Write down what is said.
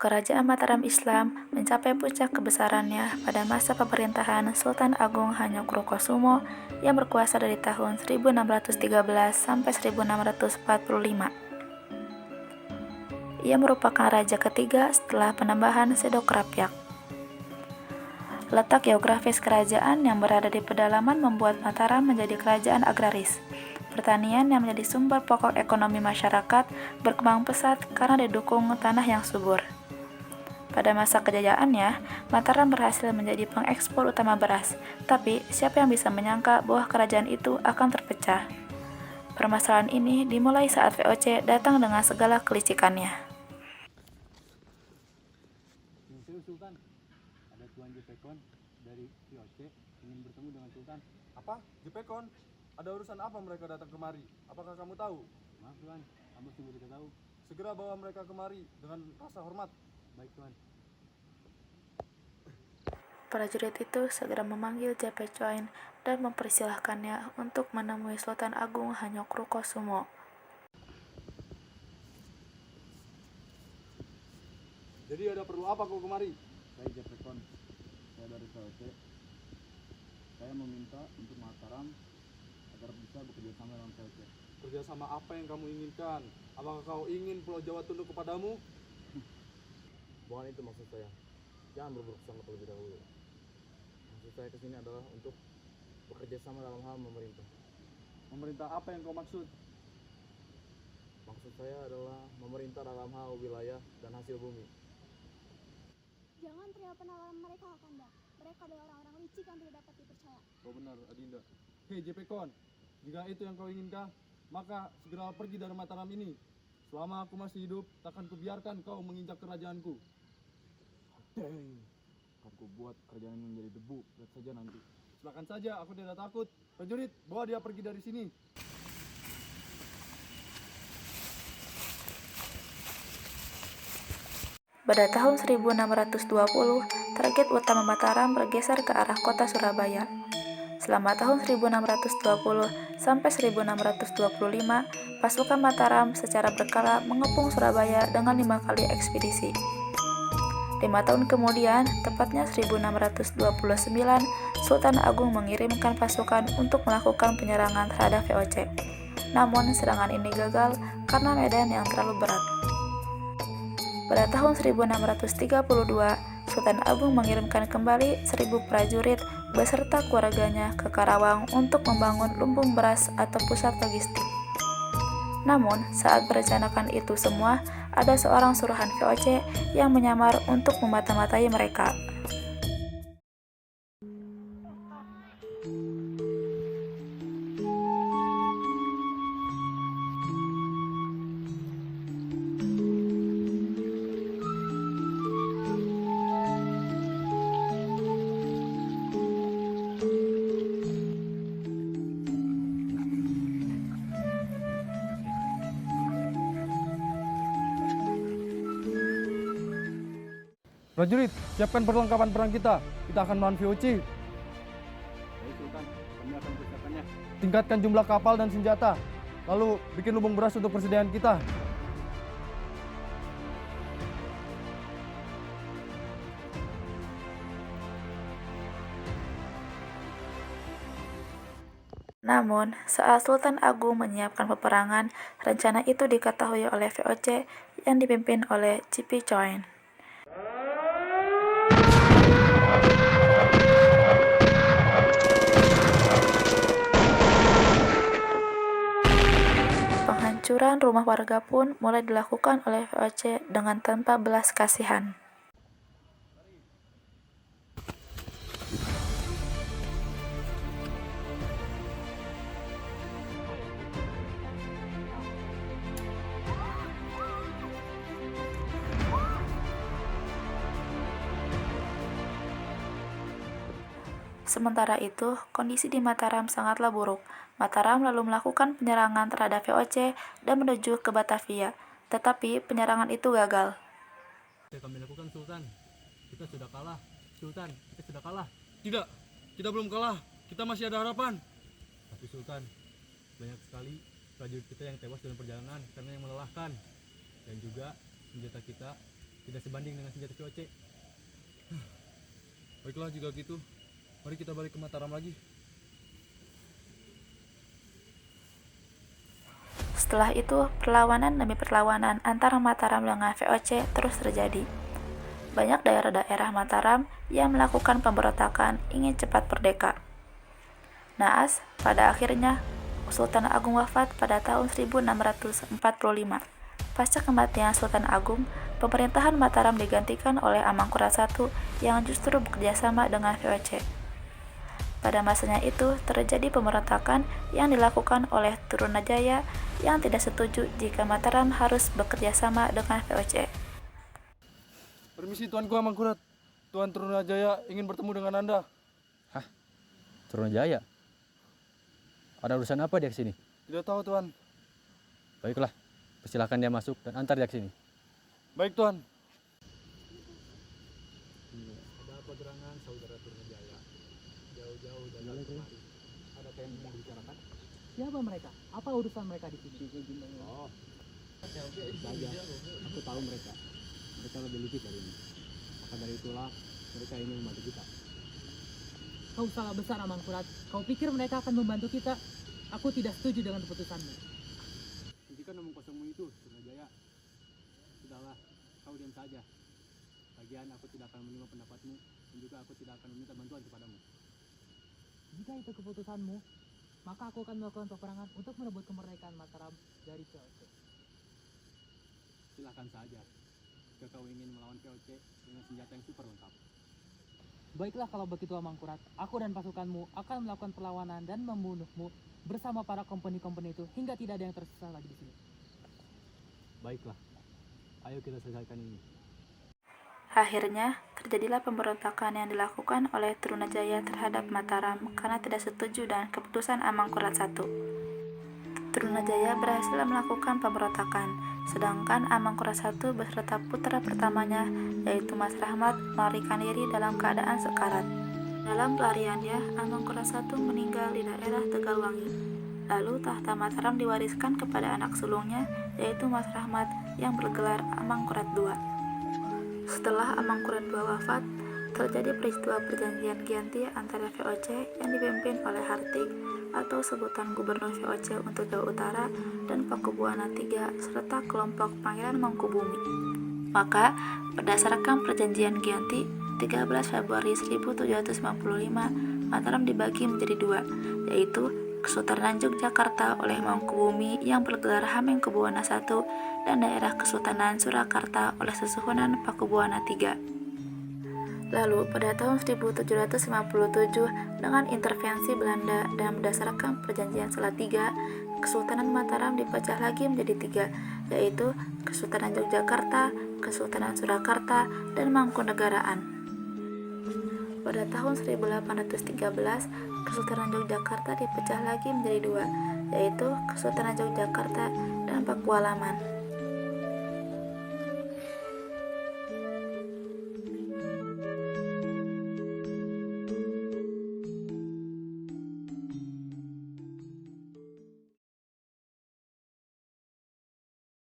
Kerajaan Mataram Islam mencapai puncak kebesarannya pada masa pemerintahan Sultan Agung Hanyokrokusumo yang berkuasa dari tahun 1613 sampai 1645. Ia merupakan raja ketiga setelah penambahan Sedokrapyak. Letak geografis kerajaan yang berada di pedalaman membuat Mataram menjadi kerajaan agraris. Pertanian yang menjadi sumber pokok ekonomi masyarakat berkembang pesat karena didukung tanah yang subur. Pada masa kejayaannya, Mataram berhasil menjadi pengekspor utama beras, tapi siapa yang bisa menyangka bahwa kerajaan itu akan terpecah? Permasalahan ini dimulai saat VOC datang dengan segala kelicikannya. Sultan, ada Tuan Jepekon dari VOC ingin bertemu dengan Sultan. Apa? Jepekon? Ada urusan apa mereka datang kemari? Apakah kamu tahu? Maaf Tuan, kamu sungguh tidak tahu. Segera bawa mereka kemari dengan rasa hormat. Baik Tuan. Prajurit itu segera memanggil Jepecoin dan mempersilahkannya untuk menemui Sultan Agung Hanyokrokusumo. Jadi ada perlu apa kau kemari? Baik Jepekon, saya dari VOC. Saya meminta untuk Mataram agar bisa bekerja sama dengan VOC. Kerjasama apa yang kamu inginkan? Apakah kau ingin Pulau Jawa tunduk kepadamu? Bukan itu maksud saya. Jangan berburuk sangka terlebih dahulu. Maksud saya kesini adalah untuk bekerja sama dalam hal memerintah. Memerintah apa yang kau maksud? Maksud saya adalah memerintah dalam hal wilayah dan hasil bumi. Jangan terima penawaran mereka, Kakanda. Mereka adalah orang-orang licik yang tidak dapat dipercaya. Kau benar, Adinda. Hei Jepekon, jika itu yang kau inginkan, maka segera pergi dari Mataram ini. Selama aku masih hidup, takkan kubiarkan kau menginjak kerajaanku. Deng, akan ku buat kerjaan ini menjadi debu. Lihat saja nanti. Silakan saja, aku tidak takut. Prajurit, bawa dia pergi dari sini. Pada tahun 1620, target utama Mataram bergeser ke arah kota Surabaya. Selama tahun 1620 sampai 1625, pasukan Mataram secara berkala mengepung Surabaya dengan 5 kali ekspedisi. 5 tahun kemudian, tepatnya 1629, Sultan Agung mengirimkan pasukan untuk melakukan penyerangan terhadap VOC. Namun, serangan ini gagal karena medan yang terlalu berat. Pada tahun 1632, Sultan Agung mengirimkan kembali 1.000 prajurit beserta keluarganya ke Karawang untuk membangun lumbung beras atau pusat logistik. Namun, saat merencanakan itu semua, ada seorang suruhan VOC yang menyamar untuk memata-matai mereka. Prajurit, siapkan perlengkapan perang kita. Kita akan melawan VOC. Baik Sultan, kami akan persiapkannya. Tingkatkan jumlah kapal dan senjata. Lalu bikin lumbung beras untuk persediaan kita. Namun, saat Sultan Agung menyiapkan peperangan, rencana itu diketahui oleh VOC yang dipimpin oleh Jepecoin. Penghancuran rumah warga pun mulai dilakukan oleh VOC dengan tanpa belas kasihan. Sementara itu, kondisi di Mataram sangatlah buruk. Mataram lalu melakukan penyerangan terhadap VOC dan menuju ke Batavia, tetapi penyerangan itu gagal. Yang kami lakukan Sultan, kita sudah kalah. Sultan, kita sudah kalah. Tidak, kita belum kalah. Kita masih ada harapan. Tapi Sultan, banyak sekali prajurit kita yang tewas dalam perjalanan karena yang melelahkan. Dan juga senjata kita tidak sebanding dengan senjata VOC. Baiklah jika gitu, mari kita balik ke Mataram lagi. Setelah itu, perlawanan demi perlawanan antara Mataram dengan VOC terus terjadi. Banyak daerah-daerah Mataram yang melakukan pemberontakan ingin cepat merdeka. Naas, pada akhirnya, Sultan Agung wafat pada tahun 1645. Pasca kematian Sultan Agung, pemerintahan Mataram digantikan oleh Amangkurat I yang justru bekerjasama dengan VOC. Pada masanya itu, terjadi pemberontakan yang dilakukan oleh Trunajaya yang tidak setuju jika Mataram harus bekerjasama dengan VOC. Permisi Tuanku Amangkurat, Tuan Trunajaya ingin bertemu dengan Anda. Trunajaya? Ada urusan apa dia kesini? Tidak tahu Tuan. Baiklah, persilahkan dia masuk dan antar dia kesini. Baik Tuan. Ada apa gerangan saudara Trunajaya? Jauh-jauh dari kemari. Adakah yang mau bicarakan? Siapa mereka? Apa urusan mereka di sini? Oh, Saja, aku tahu mereka. Mereka lebih licik dari ini. Maka dari itulah mereka ingin membantu kita. Kau salah besar Amangkurat. Kau pikir mereka akan membantu kita? Aku tidak setuju dengan keputusanmu. Hentikan omong kosongmu itu, Trunajaya. Sudahlah, kau diam saja. Lagian aku tidak akan menerima pendapatmu dan juga aku tidak akan meminta bantuan kepadamu. Jika itu keputusanmu, maka aku akan melakukan peperangan untuk merebut kemerdekaan Mataram dari VOC. Silahkan saja. Jika kau ingin melawan VOC dengan senjata yang super lengkap. Baiklah kalau begitu Amangkurat, aku dan pasukanmu akan melakukan perlawanan dan membunuhmu bersama para kompeni-kompeni itu hingga tidak ada yang tersisa lagi di sini. Baiklah, ayo kita selesaikan ini. Akhirnya, terjadilah pemberontakan yang dilakukan oleh Trunajaya terhadap Mataram karena tidak setuju dengan keputusan Amangkurat I. Trunajaya berhasil melakukan pemberontakan, sedangkan Amangkurat I beserta putra pertamanya, yaitu Mas Rahmat, melarikan diri dalam keadaan sekarat. Dalam pelariannya, Amangkurat I meninggal di daerah Tegalwangi. Lalu tahta Mataram diwariskan kepada anak sulungnya, yaitu Mas Rahmat yang bergelar Amangkurat II. Setelah Amangkurat II wafat, terjadi peristiwa perjanjian Giyanti antara VOC yang dipimpin oleh Hartik atau sebutan Gubernur VOC untuk Jawa Utara dan Pakubuwana III serta kelompok Pangeran Mangkubumi. Maka, berdasarkan perjanjian Giyanti, 13 Februari 1795, Mataram dibagi menjadi dua, yaitu Kesultanan Yogyakarta oleh Mangkubumi yang bergelar Hamengkubuwana I dan daerah Kesultanan Surakarta oleh Susuhunan Pakubuwana III. Lalu, pada tahun 1757, dengan intervensi Belanda dan berdasarkan perjanjian Salatiga, Kesultanan Mataram dipecah lagi menjadi tiga, yaitu Kesultanan Yogyakarta, Kesultanan Surakarta, dan Mangkunegaraan. Pada tahun 1813, Kesultanan Yogyakarta dipecah lagi menjadi dua, yaitu Kesultanan Yogyakarta dan Pakualaman.